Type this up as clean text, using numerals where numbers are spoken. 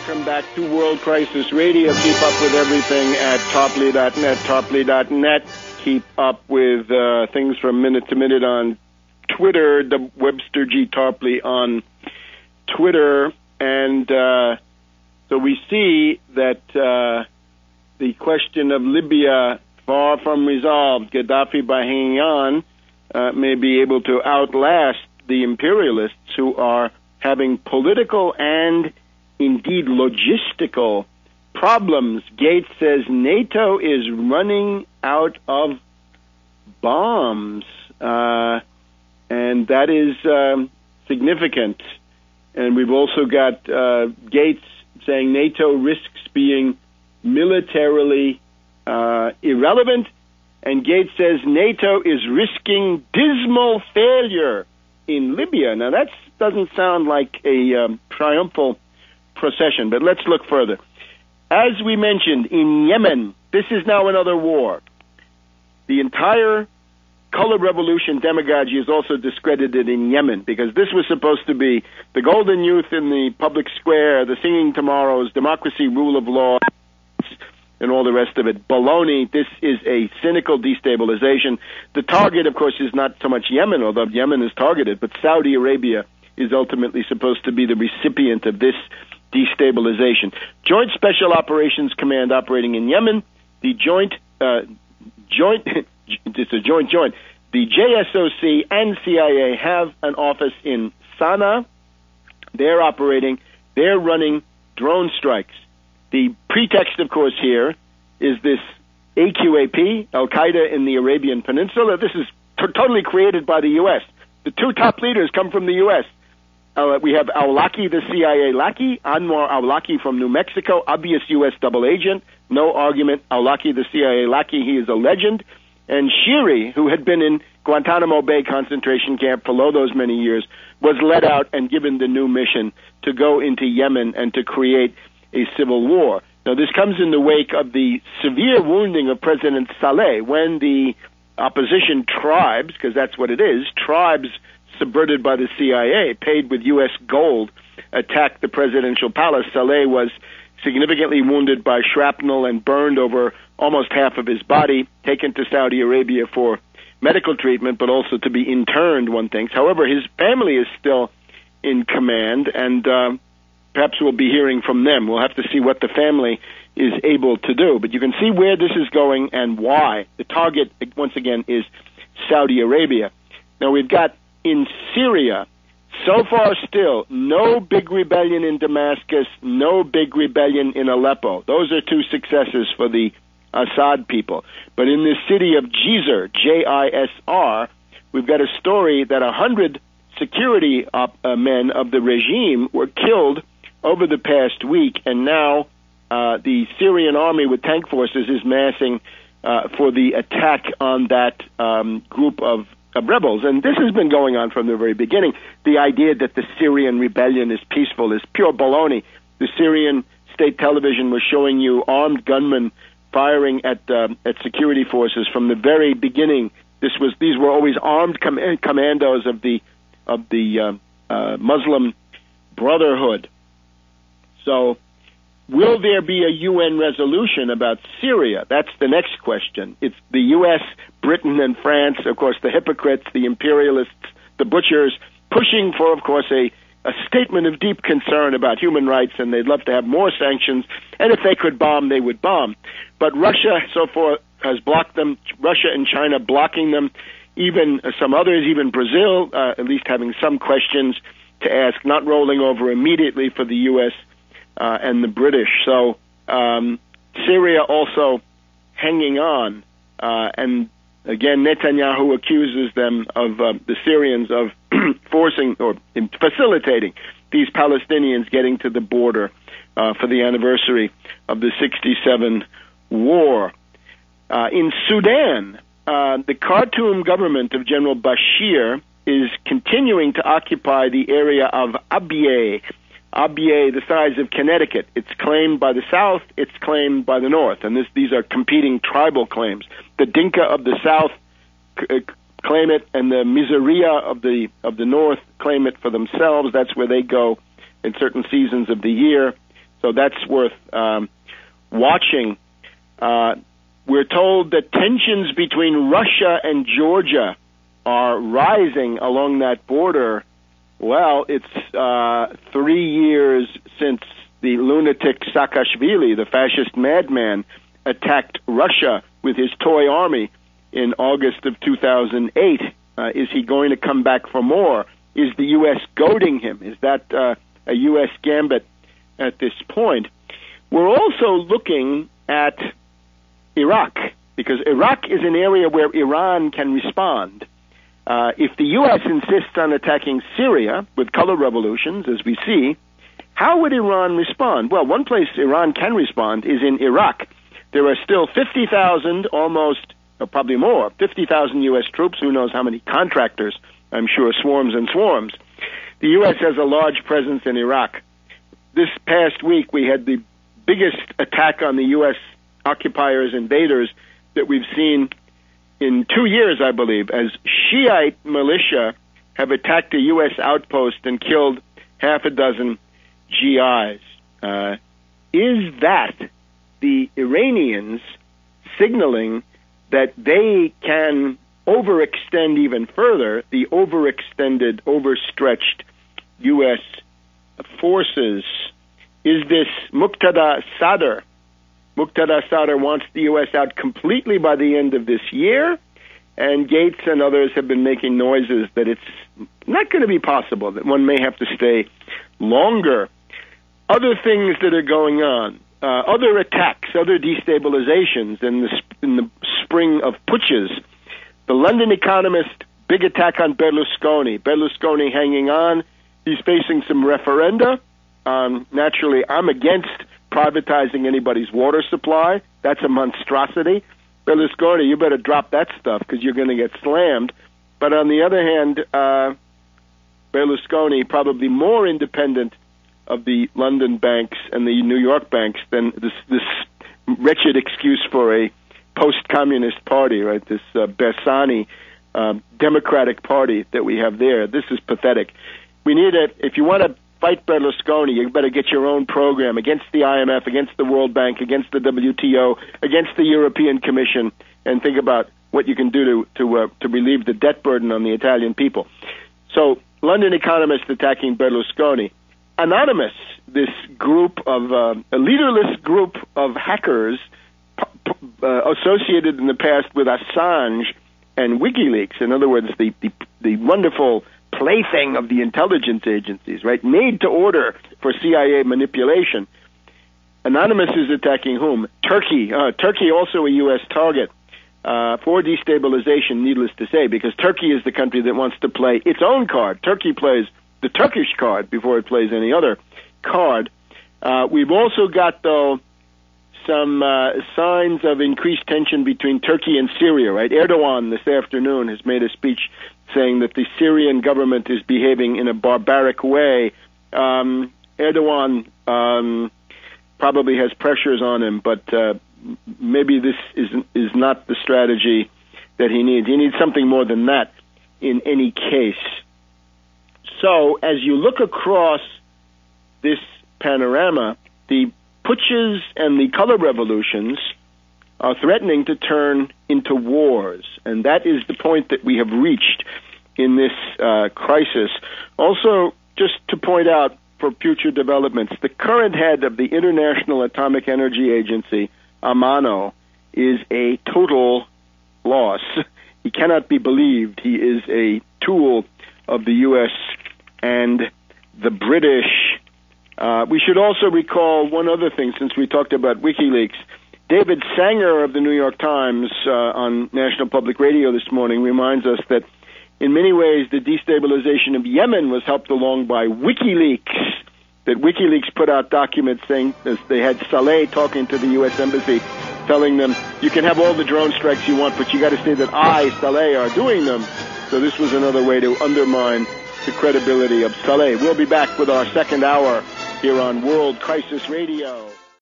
Welcome back to World Crisis Radio. Keep up with everything at Tarpley.net, Tarpley.net. Keep up with things from minute to minute on Twitter, the Webster G. Tarpley on Twitter. And so we see that the question of Libya, far from resolved, Gaddafi, by hanging on, may be able to outlast the imperialists who are having political and indeed logistical problems. Gates says NATO is running out of bombs, and that is significant. And we've also got Gates saying NATO risks being militarily irrelevant, and Gates says NATO is risking dismal failure in Libya. Now that doesn't sound like a triumphal procession, but let's look further. As we mentioned, in Yemen, this is now another war. The entire color revolution demagogy is also discredited in Yemen, because this was supposed to be the golden youth in the public square, the singing tomorrows, democracy, rule of law, and all the rest of it. Baloney. This is a cynical destabilization. The target, of course, is not so much Yemen, although Yemen is targeted, but Saudi Arabia is ultimately supposed to be the recipient of this destabilization. Joint Special Operations Command operating in Yemen, the it's a joint. The JSOC and CIA have an office in Sana'a. They're operating. They're running drone strikes. The pretext, of course, here is this AQAP, Al-Qaeda in the Arabian Peninsula. This is totally created by the U.S. The two top leaders come from the U.S. We have Awlaki, the CIA lackey, Anwar Awlaki from New Mexico, obvious U.S. double agent, no argument. Awlaki, the CIA lackey, he is a legend. And Shiri, who had been in Guantanamo Bay concentration camp for those many years, was let out and given the new mission to go into Yemen and to create a civil war. Now, this comes in the wake of the severe wounding of President Saleh when the opposition tribes, because that's what it is, tribes subverted by the CIA, paid with U.S. gold, attacked the presidential palace. Saleh was significantly wounded by shrapnel and burned over almost half of his body, taken to Saudi Arabia for medical treatment, but also to be interned, one thinks. However, his family is still in command, and perhaps we'll be hearing from them. We'll have to see what the family is able to do. But you can see where this is going and why. The target, once again, is Saudi Arabia. Now, we've got in Syria, so far still, no big rebellion in Damascus, no big rebellion in Aleppo. Those are two successes for the Assad people. But in the city of Jizr, J-I-S-R, we've got a story that 100 security men of the regime were killed over the past week, and now the Syrian army with tank forces is massing for the attack on that group of rebels. And this has been going on from the very beginning. The idea that the Syrian rebellion is peaceful is pure baloney. The Syrian state television was showing you armed gunmen firing at security forces from the very beginning. These were always armed commandos of the Muslim Brotherhood. So, will there be a UN resolution about Syria? That's the next question. It's the U.S., Britain, and France, of course, the hypocrites, the imperialists, the butchers, pushing for, of course, a statement of deep concern about human rights, and they'd love to have more sanctions, and if they could bomb, they would bomb. But Russia, so far, has blocked them, Russia and China blocking them, even some others, even Brazil, at least having some questions to ask, not rolling over immediately for the U.S., and the British. So Syria also hanging on. And again, Netanyahu accuses them of the Syrians of forcing or facilitating these Palestinians getting to the border for the anniversary of the 1967 war. In Sudan, the Khartoum government of General Bashir is continuing to occupy the area of Abyei, the size of Connecticut. It's claimed by the South, it's claimed by the North, and these are competing tribal claims. The Dinka of the South claim it, and the Miseria of the North claim it for themselves. That's where they go in certain seasons of the year. So that's worth watching. We're told that tensions between Russia and Georgia are rising along that border. Well, it's 3 years since the lunatic Saakashvili, the fascist madman, attacked Russia with his toy army in August of 2008. Is he going to come back for more? Is the U.S. goading him? Is that a U.S. gambit at this point? We're also looking at Iraq, because Iraq is an area where Iran can respond. If the U.S. insists on attacking Syria with color revolutions, as we see, how would Iran respond? Well, one place Iran can respond is in Iraq. There are still 50,000, almost, or probably more, 50,000 U.S. troops, who knows how many contractors, I'm sure swarms and swarms. The U.S. has a large presence in Iraq. This past week, we had the biggest attack on the U.S. occupiers, invaders, that we've seen in 2 years, I believe, as Shiite militia have attacked a U.S. outpost and killed half a dozen GIs. Is that the Iranians signaling that they can overextend even further the overextended, overstretched U.S. forces? Is this Muqtada Sadr? Muqtada Sadr wants the U.S. out completely by the end of this year, and Gates and others have been making noises that it's not going to be possible, that one may have to stay longer. Other things that are going on, other attacks, other destabilizations in the spring of putches. The London Economist, big attack on Berlusconi. Berlusconi hanging on. He's facing some referenda. Naturally, I'm against privatizing anybody's water supply. That's a monstrosity. Berlusconi, you better drop that stuff because you're going to get slammed. But on the other hand, Berlusconi probably more independent of the London banks and the New York banks than this wretched excuse for a post-communist party, right? This Bersani Democratic Party that we have there. This is pathetic. We need it. If you want to fight Berlusconi, you better get your own program against the IMF, against the World Bank, against the WTO, against the European Commission, and think about what you can do to relieve the debt burden on the Italian people. So, London Economist attacking Berlusconi. Anonymous, this group of a leaderless group of hackers associated in the past with Assange and WikiLeaks. In other words, the wonderful plaything of the intelligence agencies, right? Made to order for CIA manipulation. Anonymous is attacking whom? Turkey. Turkey also a U.S. target for destabilization, needless to say, because Turkey is the country that wants to play its own card. Turkey plays the Turkish card before it plays any other card. We've also got, though, some signs of increased tension between Turkey and Syria, right? Erdogan this afternoon has made a speech saying that the Syrian government is behaving in a barbaric way. Erdogan probably has pressures on him, but maybe this is not the strategy that he needs. He needs something more than that in any case. So as you look across this panorama, the putches and the color revolutions are threatening to turn into wars, and that is the point that we have reached in this crisis. Also, just to point out for future developments, the current head of the International Atomic Energy Agency, Amano, is a total loss. He cannot be believed. He is a tool of the U.S. and the British. We should also recall one other thing, since we talked about WikiLeaks. David Sanger of the New York Times on National Public Radio this morning reminds us that in many ways the destabilization of Yemen was helped along by WikiLeaks, that WikiLeaks put out documents saying they had Saleh talking to the U.S. Embassy, telling them, you can have all the drone strikes you want, but you got to say that I, Saleh, are doing them. So this was another way to undermine the credibility of Saleh. We'll be back with our second hour here on World Crisis Radio.